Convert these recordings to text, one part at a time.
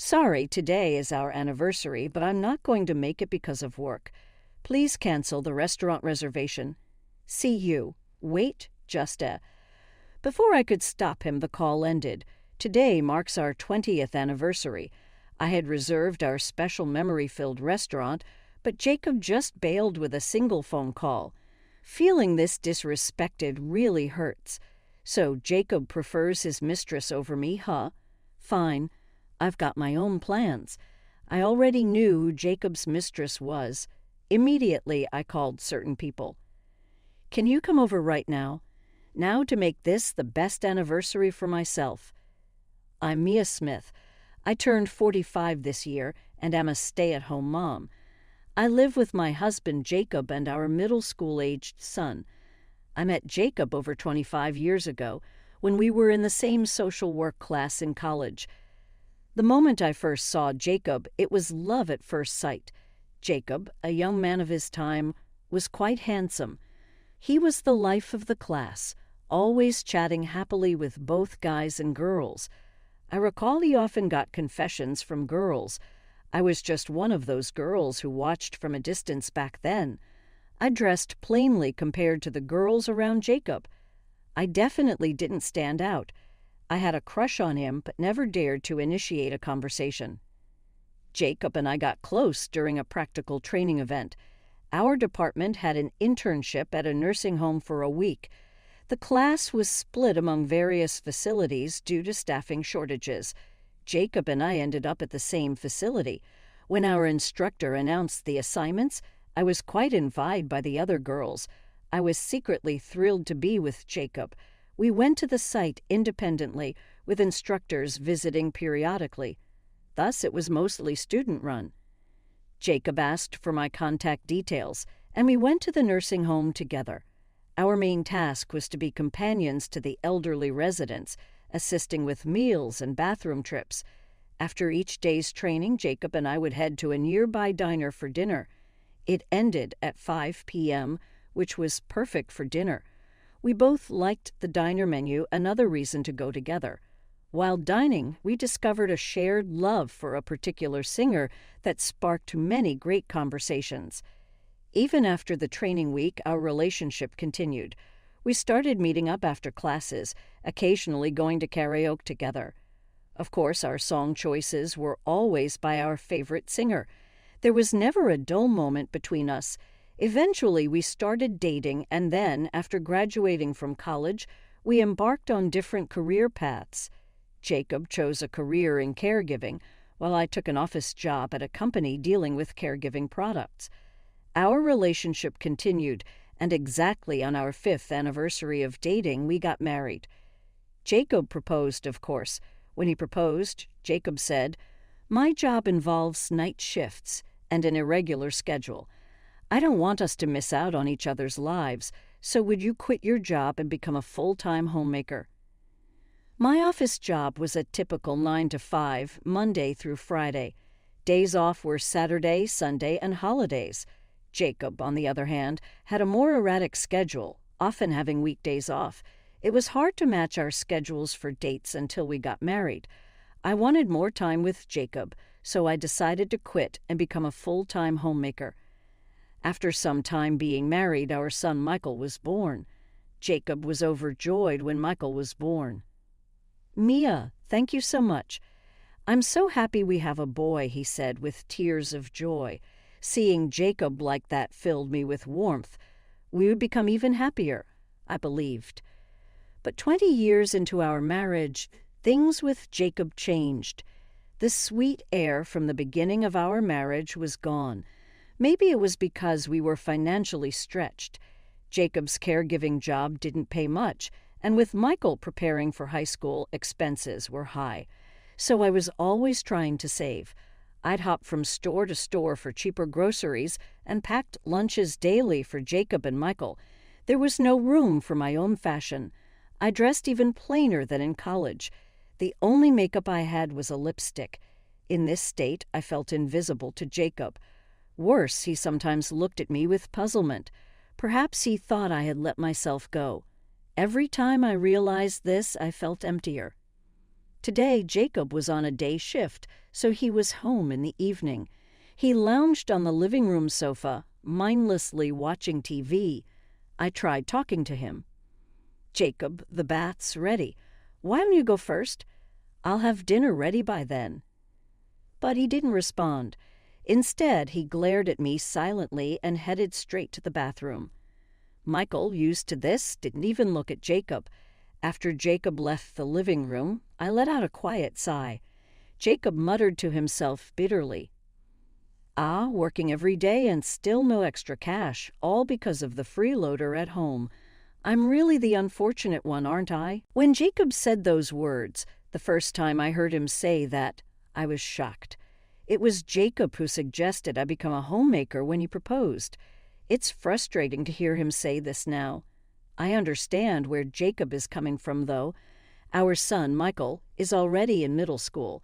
Sorry, today is our anniversary, but I'm not going to make it because of work. Please cancel the restaurant reservation. See you. Wait, just. Before I could stop him, the call ended. Today marks our 20th anniversary. I had reserved our special memory-filled restaurant, but Jacob just bailed with a single phone call. Feeling this disrespected really hurts. So Jacob prefers his mistress over me, huh? Fine. I've got my own plans. I already knew who Jacob's mistress was. Immediately, I called certain people. Can you come over right now? Now to make this the best anniversary for myself. I'm Mia Smith. I turned 45 this year and am a stay-at-home mom. I live with my husband Jacob and our middle school-aged son. I met Jacob over 25 years ago when we were in the same social work class in college. The moment I first saw Jacob, it was love at first sight. Jacob, a young man of his time, was quite handsome. He was the life of the class, always chatting happily with both guys and girls. I recall he often got confessions from girls. I was just one of those girls who watched from a distance back then. I dressed plainly compared to the girls around Jacob. I definitely didn't stand out. I had a crush on him, but never dared to initiate a conversation. Jacob and I got close during a practical training event. Our department had an internship at a nursing home for a week. The class was split among various facilities due to staffing shortages. Jacob and I ended up at the same facility. When our instructor announced the assignments, I was quite envied by the other girls. I was secretly thrilled to be with Jacob. We went to the site independently, with instructors visiting periodically. Thus, it was mostly student-run. Jacob asked for my contact details, and we went to the nursing home together. Our main task was to be companions to the elderly residents, assisting with meals and bathroom trips. After each day's training, Jacob and I would head to a nearby diner for dinner. It ended at 5 p.m., which was perfect for dinner. We both liked the diner menu, another reason to go together. While dining, we discovered a shared love for a particular singer that sparked many great conversations. Even after the training week, our relationship continued. We started meeting up after classes, occasionally going to karaoke together. Of course, our song choices were always by our favorite singer. There was never a dull moment between us. Eventually, we started dating, and then, after graduating from college, we embarked on different career paths. Jacob chose a career in caregiving, while I took an office job at a company dealing with caregiving products. Our relationship continued, and exactly on our 5th anniversary of dating, we got married. Jacob proposed, of course. When he proposed, Jacob said, "My job involves night shifts and an irregular schedule. I don't want us to miss out on each other's lives, so would you quit your job and become a full-time homemaker?" My office job was a typical 9 to 5, Monday through Friday. Days off were Saturday, Sunday, and holidays. Jacob, on the other hand, had a more erratic schedule, often having weekdays off. It was hard to match our schedules for dates until we got married. I wanted more time with Jacob, so I decided to quit and become a full-time homemaker. After some time being married, our son Michael was born. Jacob was overjoyed when Michael was born. "Mia, thank you so much. I'm so happy we have a boy," he said with tears of joy. Seeing Jacob like that filled me with warmth. We would become even happier, I believed. But 20 years into our marriage, things with Jacob changed. The sweet air from the beginning of our marriage was gone. Maybe it was because we were financially stretched. Jacob's caregiving job didn't pay much, and with Michael preparing for high school, expenses were high. So I was always trying to save. I'd hop from store to store for cheaper groceries and packed lunches daily for Jacob and Michael. There was no room for my own fashion. I dressed even plainer than in college. The only makeup I had was a lipstick. In this state, I felt invisible to Jacob. Worse, he sometimes looked at me with puzzlement. Perhaps he thought I had let myself go. Every time I realized this, I felt emptier. Today, Jacob was on a day shift, so he was home in the evening. He lounged on the living room sofa, mindlessly watching TV. I tried talking to him. "Jacob, the bath's ready. Why don't you go first? I'll have dinner ready by then." But he didn't respond. Instead, he glared at me silently and headed straight to the bathroom. Michael, used to this, didn't even look at Jacob. After Jacob left the living room, I let out a quiet sigh. Jacob muttered to himself bitterly. "Ah, working every day and still no extra cash, all because of the freeloader at home. I'm really the unfortunate one, aren't I?" When Jacob said those words, the first time I heard him say that, I was shocked. It was Jacob who suggested I become a homemaker when he proposed. It's frustrating to hear him say this now. I understand where Jacob is coming from, though. Our son, Michael, is already in middle school.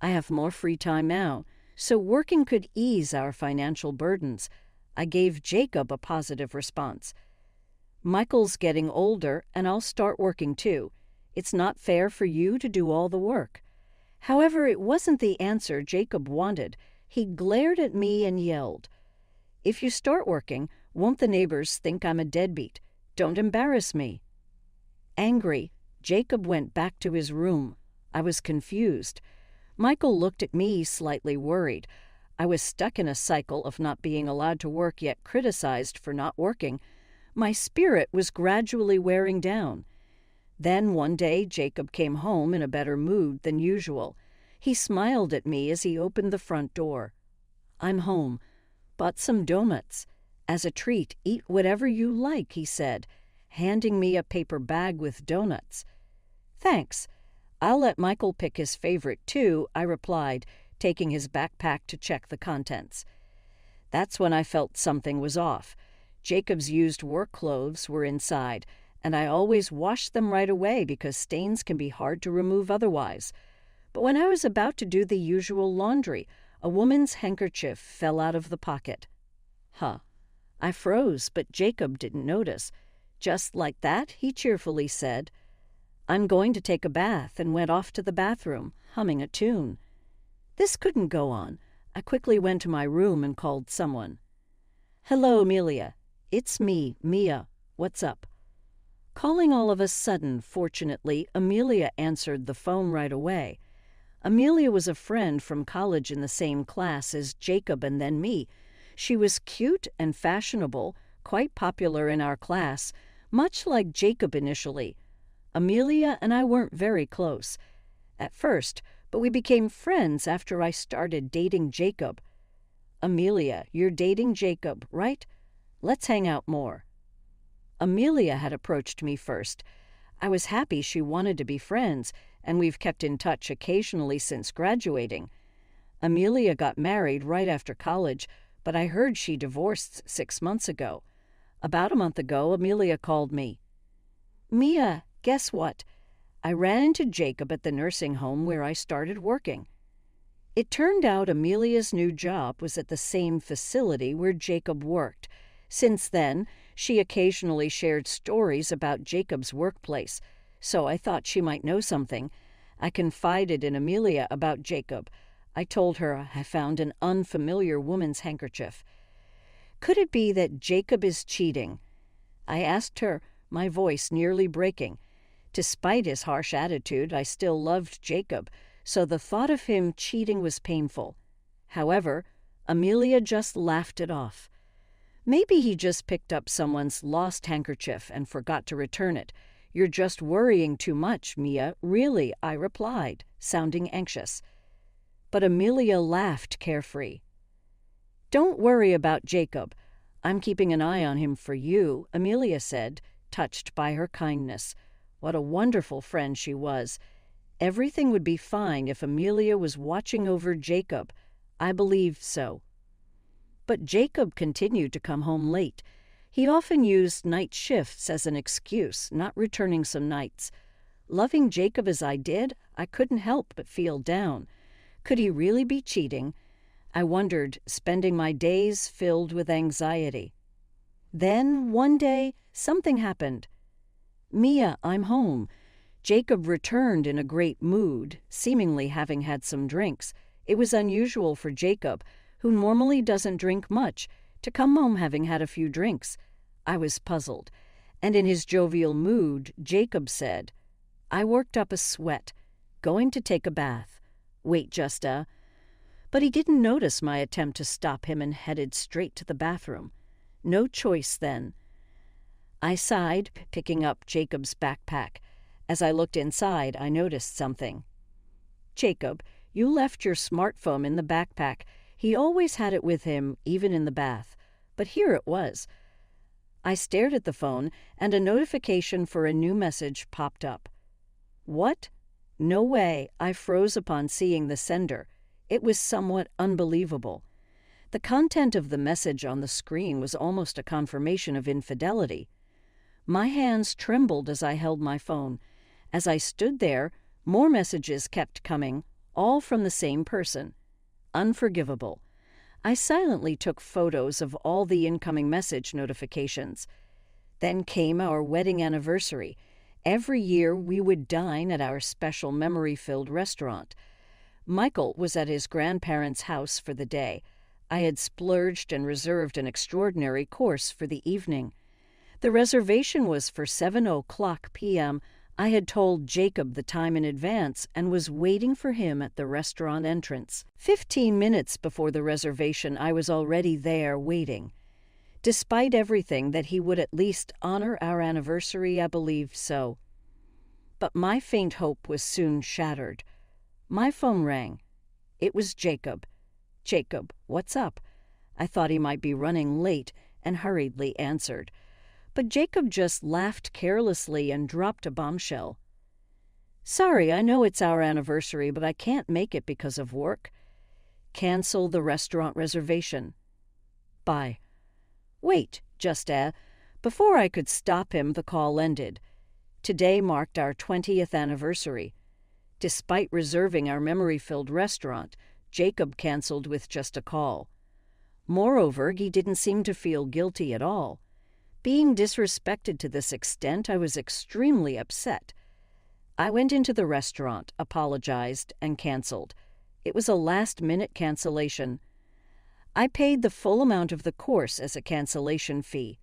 I have more free time now, so working could ease our financial burdens. I gave Jacob a positive response. "Michael's getting older, and I'll start working too. It's not fair for you to do all the work." However, it wasn't the answer Jacob wanted. He glared at me and yelled, "If you start working, won't the neighbors think I'm a deadbeat? Don't embarrass me." Angry, Jacob went back to his room. I was confused. Michael looked at me, slightly worried. I was stuck in a cycle of not being allowed to work yet criticized for not working. My spirit was gradually wearing down. Then one day Jacob came home in a better mood than usual. He smiled at me as he opened the front door. "I'm home. Bought some donuts. As a treat, eat whatever you like," he said, handing me a paper bag with donuts. "Thanks. I'll let Michael pick his favorite too," I replied, taking his backpack to check the contents. That's when I felt something was off. Jacob's used work clothes were inside, and I always washed them right away because stains can be hard to remove otherwise. But when I was about to do the usual laundry, a woman's handkerchief fell out of the pocket. Huh. I froze, but Jacob didn't notice. "Just like that," he cheerfully said. "I'm going to take a bath," and went off to the bathroom, humming a tune. This couldn't go on. I quickly went to my room and called someone. "Hello, Amelia. It's me, Mia. What's up?" Calling all of a sudden, fortunately, Amelia answered the phone right away. Amelia was a friend from college in the same class as Jacob and then me. She was cute and fashionable, quite popular in our class, much like Jacob initially. Amelia and I weren't very close at first, but we became friends after I started dating Jacob. "Amelia, you're dating Jacob, right? Let's hang out more." Amelia had approached me first. I was happy she wanted to be friends, and we've kept in touch occasionally since graduating. Amelia got married right after college, but I heard she divorced 6 months ago. About a month ago, Amelia called me. "Mia, guess what? I ran into Jacob at the nursing home where I started working." It turned out Amelia's new job was at the same facility where Jacob worked. Since then, she occasionally shared stories about Jacob's workplace, so I thought she might know something. I confided in Amelia about Jacob. I told her I found an unfamiliar woman's handkerchief. Could it be that Jacob is cheating? I asked her, my voice nearly breaking. Despite his harsh attitude, I still loved Jacob, so the thought of him cheating was painful. However, Amelia just laughed it off. "Maybe he just picked up someone's lost handkerchief and forgot to return it. You're just worrying too much, Mia. Really," I replied, sounding anxious. But Amelia laughed carefree. "Don't worry about Jacob. I'm keeping an eye on him for you," Amelia said, touched by her kindness. What a wonderful friend she was. Everything would be fine if Amelia was watching over Jacob. I believed so. But Jacob continued to come home late. He often used night shifts as an excuse, not returning some nights. Loving Jacob as I did, I couldn't help but feel down. Could he really be cheating? I wondered, spending my days filled with anxiety. Then, one day, something happened. "Mia, I'm home. Jacob returned in a great mood, seemingly having had some drinks. It was unusual for Jacob, who normally doesn't drink much, to come home having had a few drinks. I was puzzled, and in his jovial mood, Jacob said, "I worked up a sweat. Going to take a bath. Wait just a..." But he didn't notice my attempt to stop him and headed straight to the bathroom. No choice then. I sighed, picking up Jacob's backpack. As I looked inside, I noticed something. "Jacob, you left your smartphone in the backpack. He always had it with him, even in the bath. But here it was." I stared at the phone, and a notification for a new message popped up. What? No way. I froze upon seeing the sender. It was somewhat unbelievable. The content of the message on the screen was almost a confirmation of infidelity. My hands trembled as I held my phone. As I stood there, more messages kept coming, all from the same person. Unforgivable. I silently took photos of all the incoming message notifications. Then came our wedding anniversary. Every year we would dine at our special memory-filled restaurant. Michael was at his grandparents' house for the day. I had splurged and reserved an extraordinary course for the evening. The reservation was for 7:00 p.m. I had told Jacob the time in advance and was waiting for him at the restaurant entrance. 15 minutes before the reservation, I was already there waiting. Despite everything, that he would at least honor our anniversary, I believed so. But my faint hope was soon shattered. My phone rang. It was Jacob. "Jacob, what's up?" I thought he might be running late and hurriedly answered. But Jacob just laughed carelessly and dropped a bombshell. "Sorry, I know it's our anniversary, but I can't make it because of work. Cancel the restaurant reservation. Bye." Wait, just before I could stop him, the call ended. Today marked our 20th anniversary. Despite reserving our memory-filled restaurant, Jacob canceled with just a call. Moreover, he didn't seem to feel guilty at all. Being disrespected to this extent, I was extremely upset. I went into the restaurant, apologized, and canceled. It was a last-minute cancellation. I paid the full amount of the course as a cancellation fee.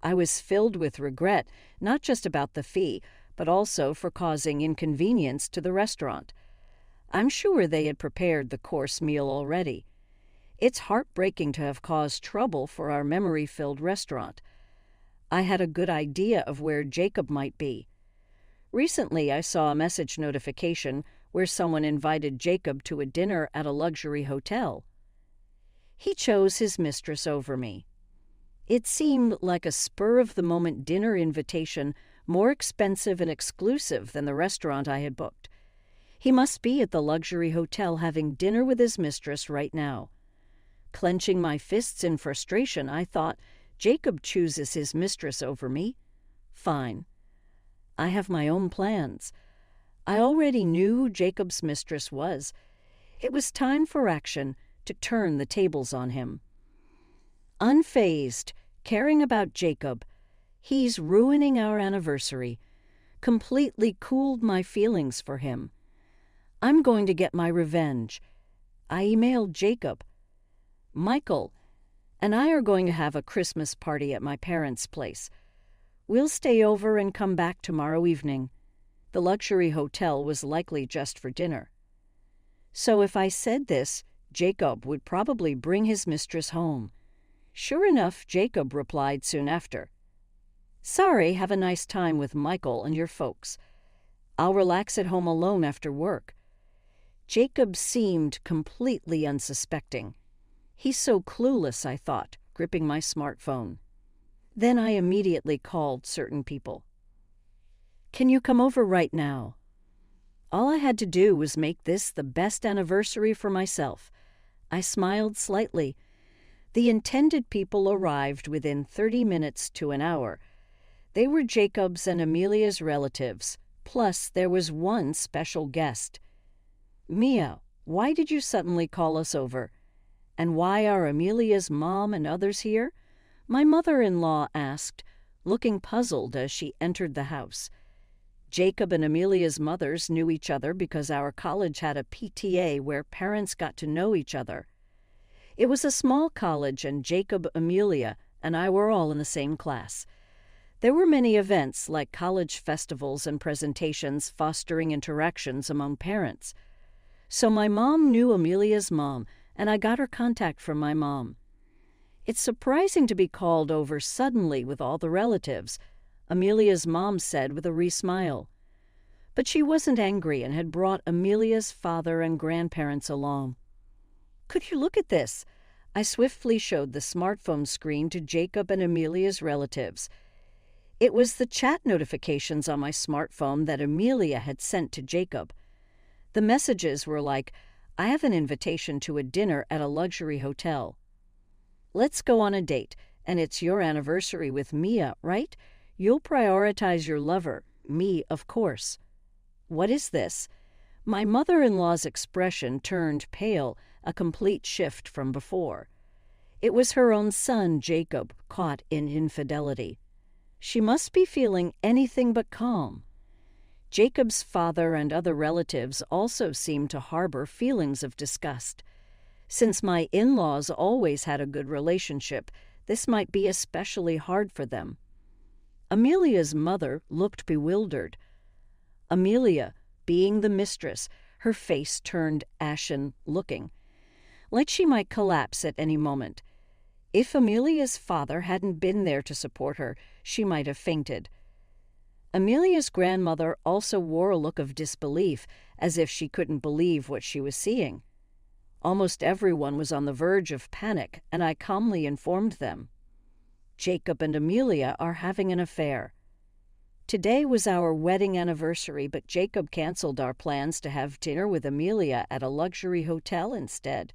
I was filled with regret, not just about the fee, but also for causing inconvenience to the restaurant. I'm sure they had prepared the course meal already. It's heartbreaking to have caused trouble for our memory-filled restaurant. I had a good idea of where Jacob might be. Recently, I saw a message notification where someone invited Jacob to a dinner at a luxury hotel. He chose his mistress over me. It seemed like a spur-of-the-moment dinner invitation, more expensive and exclusive than the restaurant I had booked. He must be at the luxury hotel having dinner with his mistress right now. Clenching my fists in frustration, I thought, Jacob chooses his mistress over me. Fine. I have my own plans. I already knew who Jacob's mistress was. It was time for action, to turn the tables on him. Unfazed, caring about Jacob, he's ruining our anniversary, completely cooled my feelings for him. I'm going to get my revenge. I emailed Jacob. Michael and I are going to have a Christmas party at my parents' place. We'll stay over and come back tomorrow evening. The luxury hotel was likely just for dinner. So if I said this, Jacob would probably bring his mistress home. Sure enough, Jacob replied soon after. "Sorry, have a nice time with Michael and your folks. I'll relax at home alone after work." Jacob seemed completely unsuspecting. He's so clueless, I thought, gripping my smartphone. Then I immediately called certain people. "Can you come over right now?" All I had to do was make this the best anniversary for myself. I smiled slightly. The intended people arrived within 30 minutes to an hour. They were Jacob's and Amelia's relatives, plus there was one special guest. "Mia, why did you suddenly call us over? And why are Amelia's mom and others here?" my mother-in-law asked, looking puzzled as she entered the house. Jacob and Amelia's mothers knew each other because our college had a PTA where parents got to know each other. It was a small college, and Jacob, Amelia, and I were all in the same class. There were many events like college festivals and presentations fostering interactions among parents. So my mom knew Amelia's mom, and I got her contact from my mom. It's surprising to be called over suddenly with all the relatives, Amelia's mom said with a wry smile. But she wasn't angry and had brought Amelia's father and grandparents along. Could you look at this? I swiftly showed the smartphone screen to Jacob and Amelia's relatives. It was the chat notifications on my smartphone that Amelia had sent to Jacob. The messages were like, "I have an invitation to a dinner at a luxury hotel. Let's go on a date, and it's your anniversary with Mia, right? You'll prioritize your lover, me, of course." What is this? My mother-in-law's expression turned pale, a complete shift from before. It was her own son, Jacob, caught in infidelity. She must be feeling anything but calm. Jacob's father and other relatives also seemed to harbor feelings of disgust. Since my in-laws always had a good relationship, this might be especially hard for them. Amelia's mother looked bewildered. Amelia, being the mistress, her face turned ashen looking, like she might collapse at any moment. If Amelia's father hadn't been there to support her, she might have fainted. Amelia's grandmother also wore a look of disbelief, as if she couldn't believe what she was seeing. Almost everyone was on the verge of panic, and I calmly informed them. Jacob and Amelia are having an affair. Today was our wedding anniversary, but Jacob canceled our plans to have dinner with Amelia at a luxury hotel instead.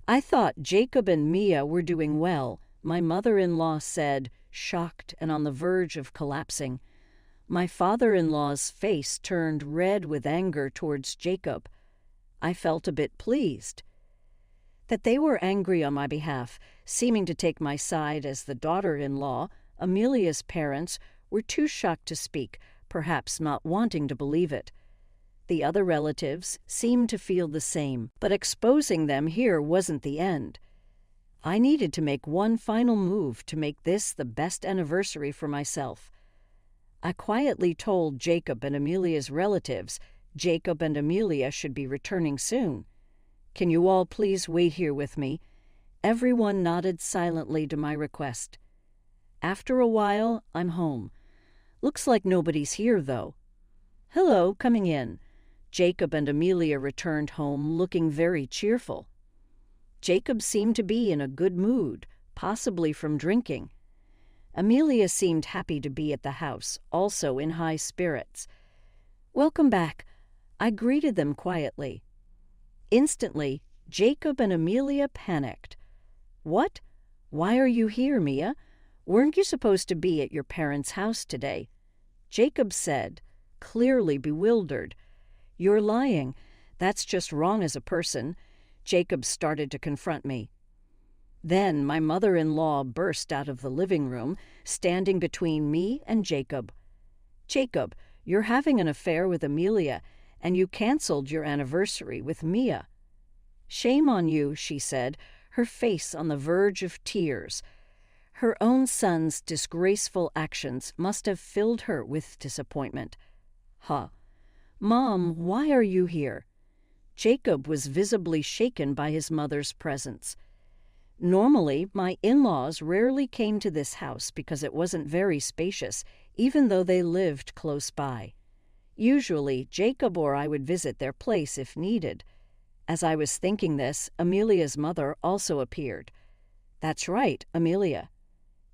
I thought Jacob and Mia were doing well, my mother-in-law said, shocked and on the verge of collapsing. My father-in-law's face turned red with anger towards Jacob. I felt a bit pleased. That they were angry on my behalf, seeming to take my side as the daughter-in-law, Amelia's parents, were too shocked to speak, perhaps not wanting to believe it. The other relatives seemed to feel the same, but exposing them here wasn't the end. I needed to make one final move to make this the best anniversary for myself. I quietly told Jacob and Amelia's relatives Jacob and Amelia should be returning soon. Can you all please wait here with me? Everyone nodded silently to my request. After a while, I'm home. Looks like nobody's here, though. Hello, coming in. Jacob and Amelia returned home looking very cheerful. Jacob seemed to be in a good mood, possibly from drinking. Amelia seemed happy to be at the house, also in high spirits. Welcome back. I greeted them quietly. Instantly, Jacob and Amelia panicked. What? Why are you here, Mia? Weren't you supposed to be at your parents' house today? Jacob said, clearly bewildered. You're lying. That's just wrong as a person. Jacob started to confront me. Then my mother-in-law burst out of the living room, standing between me and Jacob. Jacob, you're having an affair with Amelia, and you canceled your anniversary with Mia. Shame on you, she said, her face on the verge of tears. Her own son's disgraceful actions must have filled her with disappointment. Mom, why are you here? Jacob was visibly shaken by his mother's presence. Normally, my in-laws rarely came to this house because it wasn't very spacious, even though they lived close by. Usually, Jacob or I would visit their place if needed. As I was thinking this, Amelia's mother also appeared. That's right, Amelia.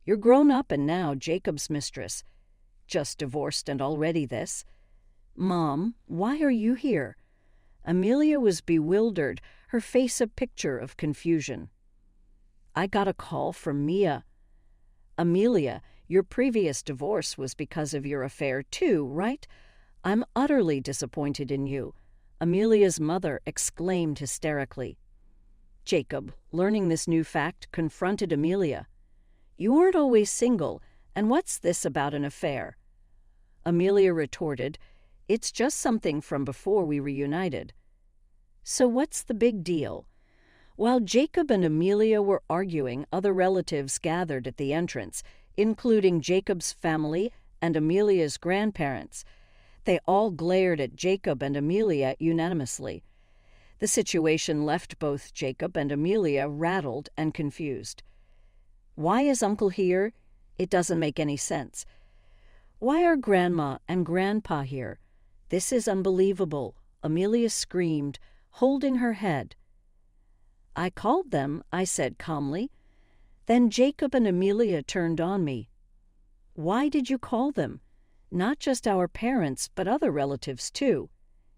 You're grown up and now Jacob's mistress. Just divorced and already this. Mom, why are you here? Amelia was bewildered, her face a picture of confusion. I got a call from Mia. Amelia, your previous divorce was because of your affair too, right? I'm utterly disappointed in you, Amelia's mother exclaimed hysterically. Jacob, learning this new fact, confronted Amelia. You weren't always single, and what's this about an affair? Amelia retorted, "It's just something from before we reunited." So what's the big deal? While Jacob and Amelia were arguing, other relatives gathered at the entrance, including Jacob's family and Amelia's grandparents. They all glared at Jacob and Amelia unanimously. The situation left both Jacob and Amelia rattled and confused. Why is Uncle here? It doesn't make any sense. Why are Grandma and Grandpa here? This is unbelievable, Amelia screamed, holding her head. I called them, I said calmly. Then Jacob and Amelia turned on me. Why did you call them? Not just our parents, but other relatives too.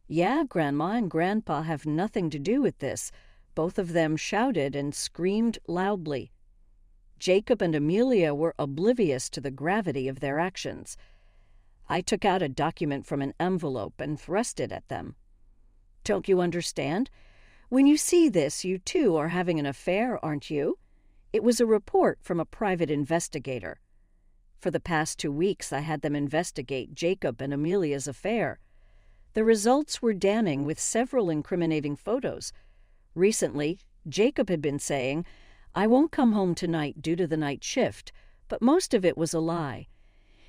Yeah, Grandma and Grandpa have nothing to do with this. Both of them shouted and screamed loudly. Jacob and Amelia were oblivious to the gravity of their actions. I took out a document from an envelope and thrust it at them. Don't you understand? When you see this, you too are having an affair, aren't you? It was a report from a private investigator. For the past 2 weeks, I had them investigate Jacob and Amelia's affair. The results were damning with several incriminating photos. Recently, Jacob had been saying, "I won't come home tonight due to the night shift," but most of it was a lie.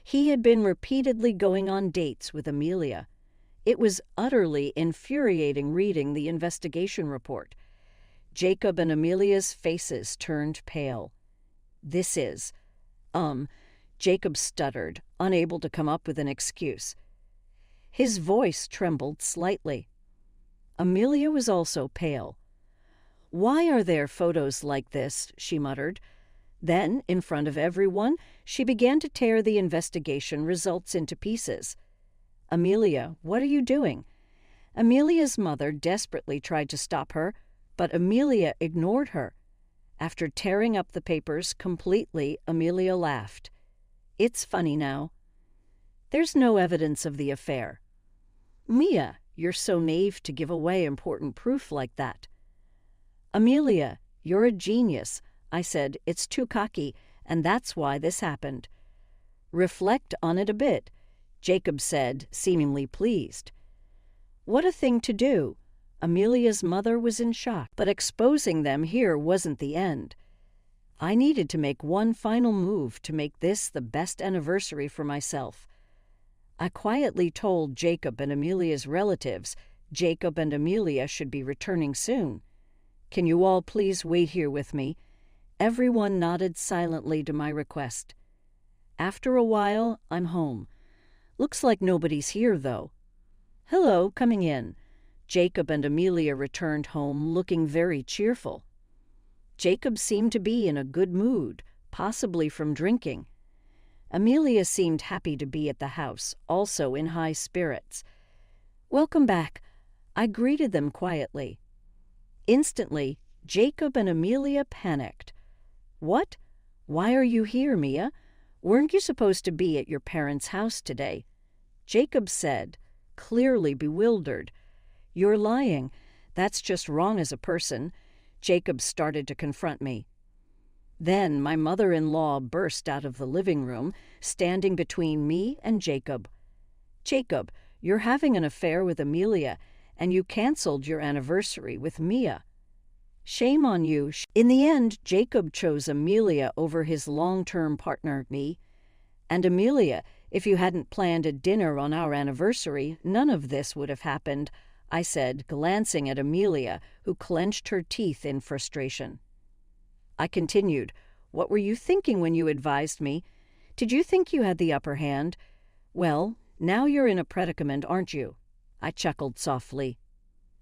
He had been repeatedly going on dates with Amelia. It was utterly infuriating reading the investigation report. Jacob and Amelia's faces turned pale. This is, Jacob stuttered, unable to come up with an excuse. His voice trembled slightly. Amelia was also pale. Why are there photos like this? She muttered. Then, in front of everyone, she began to tear the investigation results into pieces. Amelia, what are you doing? Amelia's mother desperately tried to stop her, but Amelia ignored her. After tearing up the papers completely, Amelia laughed. It's funny now. There's no evidence of the affair. Mia, you're so naive to give away important proof like that. Amelia, you're a genius. I said, it's too cocky, and that's why this happened. Reflect on it a bit, Jacob said, seemingly pleased. What a thing to do. Amelia's mother was in shock, but exposing them here wasn't the end. I needed to make one final move to make this the best anniversary for myself. I quietly told Jacob and Amelia's relatives Jacob and Amelia should be returning soon. Can you all please wait here with me? Everyone nodded silently to my request. After a while, I'm home. Looks like nobody's here, though. Hello, coming in. Jacob and Amelia returned home looking very cheerful. Jacob seemed to be in a good mood, possibly from drinking. Amelia seemed happy to be at the house, also in high spirits. Welcome back. I greeted them quietly. Instantly, Jacob and Amelia panicked. What? Why are you here, Mia? Weren't you supposed to be at your parents' house today? Jacob said, clearly bewildered. You're lying. That's just wrong as a person. Jacob started to confront me. Then my mother-in-law burst out of the living room, standing between me and Jacob. Jacob, you're having an affair with Amelia, and you canceled your anniversary with Mia. Shame on you. In the end, Jacob chose Amelia over his long-term partner, me. And Amelia, if you hadn't planned a dinner on our anniversary, none of this would have happened, I said, glancing at Amelia, who clenched her teeth in frustration. I continued, what were you thinking when you advised me? Did you think you had the upper hand? Well, now you're in a predicament, aren't you? I chuckled softly.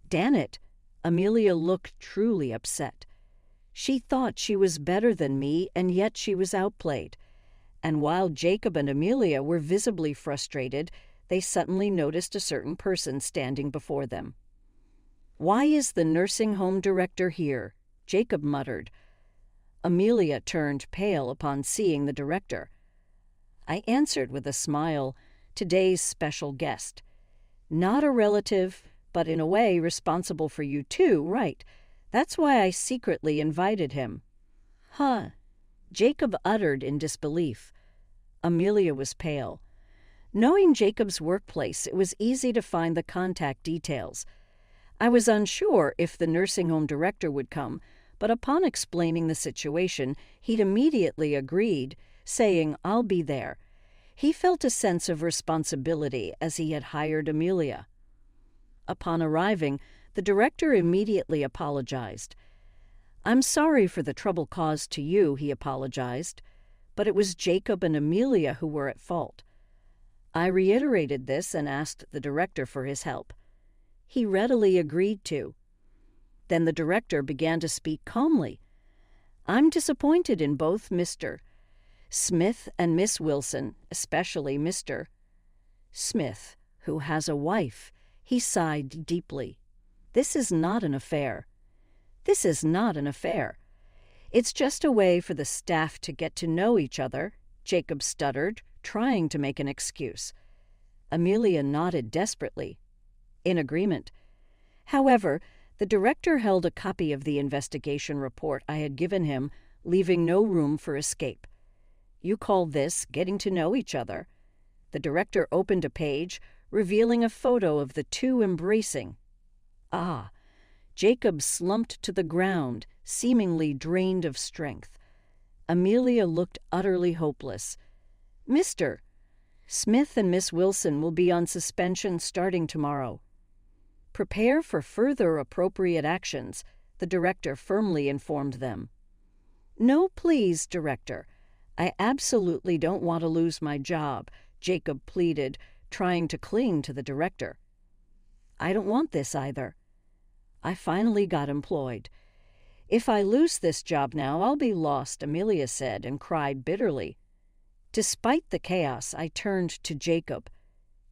Damn it! Amelia looked truly upset. She thought she was better than me, and yet she was outplayed. And while Jacob and Amelia were visibly frustrated, they suddenly noticed a certain person standing before them. Why is the nursing home director here? Jacob muttered. Amelia turned pale upon seeing the director. I answered with a smile, today's special guest. Not a relative, but in a way responsible for you too, right? That's why I secretly invited him. Huh? Jacob uttered in disbelief. Amelia was pale. Knowing Jacob's workplace, it was easy to find the contact details. I was unsure if the nursing home director would come, but upon explaining the situation, he'd immediately agreed, saying, "I'll be there." He felt a sense of responsibility as he had hired Amelia. Upon arriving, the director immediately apologized. "I'm sorry for the trouble caused to you," he apologized, "but it was Jacob and Amelia who were at fault." I reiterated this and asked the director for his help. He readily agreed to. Then the director began to speak calmly. "I'm disappointed in both Mr. Smith and Miss Wilson, especially Mr. Smith, who has a wife." He sighed deeply. "This is not an affair. This is not an affair. It's just a way for the staff to get to know each other," Jacob stuttered, trying to make an excuse. Amelia nodded desperately, in agreement. However, the director held a copy of the investigation report I had given him, leaving no room for escape. "You call this getting to know each other?" The director opened a page, revealing a photo of the two embracing. Ah! Jacob slumped to the ground, seemingly drained of strength. Amelia looked utterly hopeless. "Mr. Smith and Miss Wilson will be on suspension starting tomorrow. Prepare for further appropriate actions," the director firmly informed them. "No, please, director. I absolutely don't want to lose my job," Jacob pleaded, trying to cling to the director. "I don't want this either. I finally got employed. If I lose this job now, I'll be lost," Amelia said and cried bitterly. Despite the chaos, I turned to Jacob.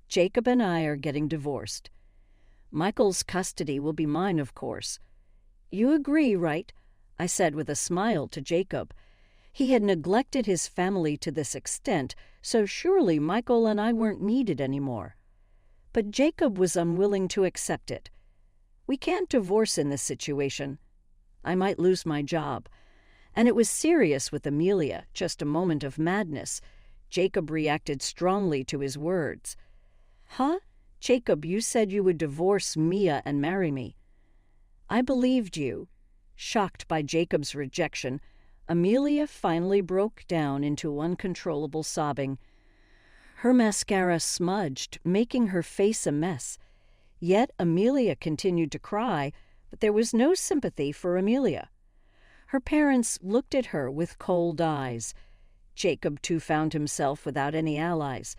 "Jacob and I are getting divorced. Michael's custody will be mine, of course. You agree, right?" I said with a smile to Jacob. He had neglected his family to this extent, so surely Michael and I weren't needed anymore. But Jacob was unwilling to accept it. "We can't divorce in this situation. I might lose my job." And it was serious with Amelia, just a moment of madness. Jacob reacted strongly to his words. "Huh? Jacob, you said you would divorce Mia and marry me." I believed you. Shocked by Jacob's rejection, Amelia finally broke down into uncontrollable sobbing. Her mascara smudged, making her face a mess. Yet Amelia continued to cry, but there was no sympathy for Amelia. Her parents looked at her with cold eyes. Jacob, too, found himself without any allies.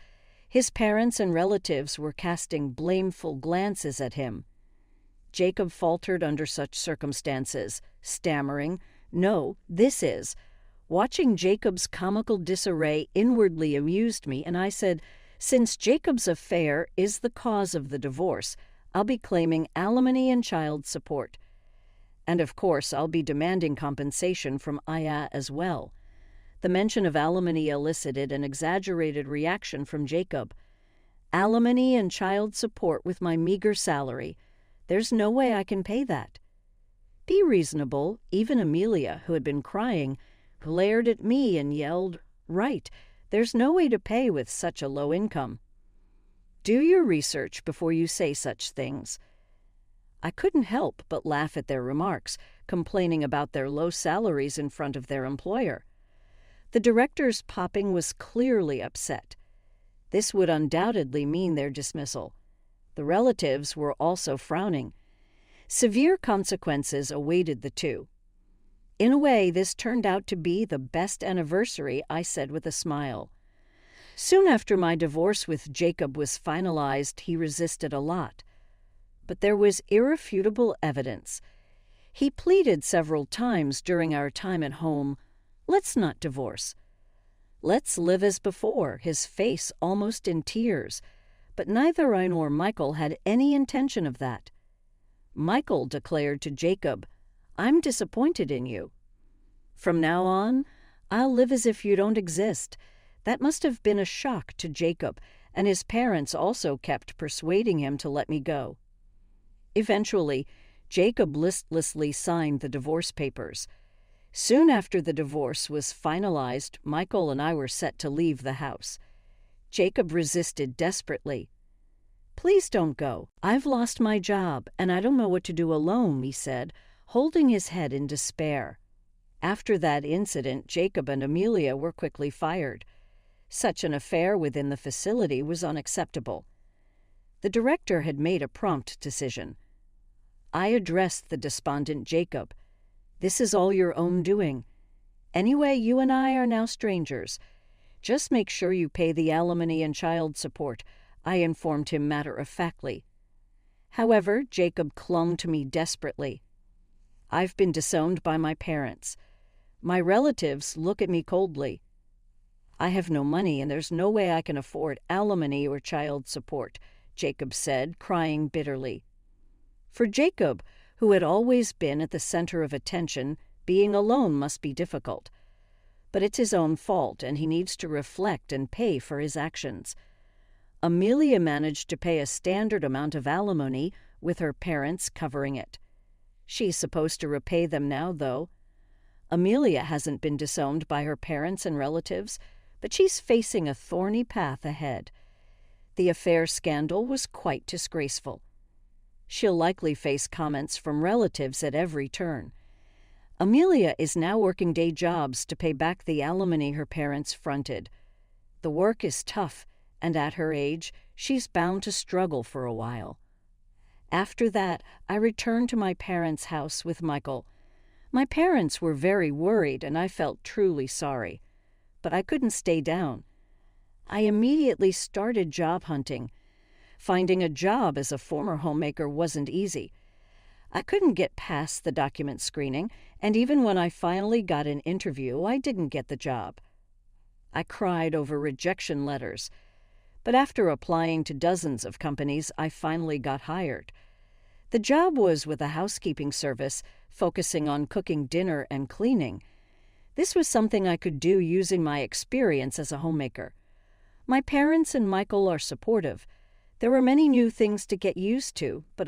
His parents and relatives were casting blameful glances at him. Jacob faltered under such circumstances, stammering, "No, this is." Watching Jacob's comical disarray inwardly amused me, and I said, "Since Jacob's affair is the cause of the divorce, I'll be claiming alimony and child support. And of course, I'll be demanding compensation from Aya as well." The mention of alimony elicited an exaggerated reaction from Jacob. "Alimony and child support with my meager salary. There's no way I can pay that." "Be reasonable." Even Amelia, who had been crying, glared at me and yelled, "Right, there's no way to pay with such a low income." "Do your research before you say such things." I couldn't help but laugh at their remarks, complaining about their low salaries in front of their employer. The director's popping was clearly upset. This would undoubtedly mean their dismissal. The relatives were also frowning. Severe consequences awaited the two. "In a way, this turned out to be the best anniversary," I said with a smile. Soon after my divorce with Jacob was finalized, he resisted a lot. But there was irrefutable evidence. He pleaded several times during our time at home, "Let's not divorce. Let's live as before," his face almost in tears. But neither I nor Michael had any intention of that. Michael declared to Jacob, "I'm disappointed in you. From now on, I'll live as if you don't exist." That must have been a shock to Jacob, and his parents also kept persuading him to let me go. Eventually, Jacob listlessly signed the divorce papers. Soon after the divorce was finalized, Michael and I were set to leave the house. Jacob resisted desperately. "Please don't go. I've lost my job, and I don't know what to do alone," he said, holding his head in despair. After that incident, Jacob and Amelia were quickly fired. Such an affair within the facility was unacceptable. The director had made a prompt decision. I addressed the despondent Jacob. "This is all your own doing. Anyway, you and I are now strangers. Just make sure you pay the alimony and child support," I informed him matter-of-factly. However, Jacob clung to me desperately. "I've been disowned by my parents. My relatives look at me coldly. I have no money, and there's no way I can afford alimony or child support," Jacob said, crying bitterly. For Jacob, who had always been at the center of attention, being alone must be difficult. But it's his own fault, and he needs to reflect and pay for his actions. Amelia managed to pay a standard amount of alimony, with her parents covering it. She's supposed to repay them now, though. Amelia hasn't been disowned by her parents and relatives, but she's facing a thorny path ahead. The affair scandal was quite disgraceful. She'll likely face comments from relatives at every turn. Amelia is now working day jobs to pay back the alimony her parents fronted. The work is tough, and at her age, she's bound to struggle for a while. After that, I returned to my parents' house with Michael. My parents were very worried, and I felt truly sorry. But I couldn't stay down. I immediately started job hunting. Finding a job as a former homemaker wasn't easy. I couldn't get past the document screening, and even when I finally got an interview, I didn't get the job. I cried over rejection letters. But after applying to dozens of companies, I finally got hired. The job was with a housekeeping service focusing on cooking dinner and cleaning. This was something I could do using my experience as a homemaker. My parents and Michael are supportive. There were many new things to get used to, but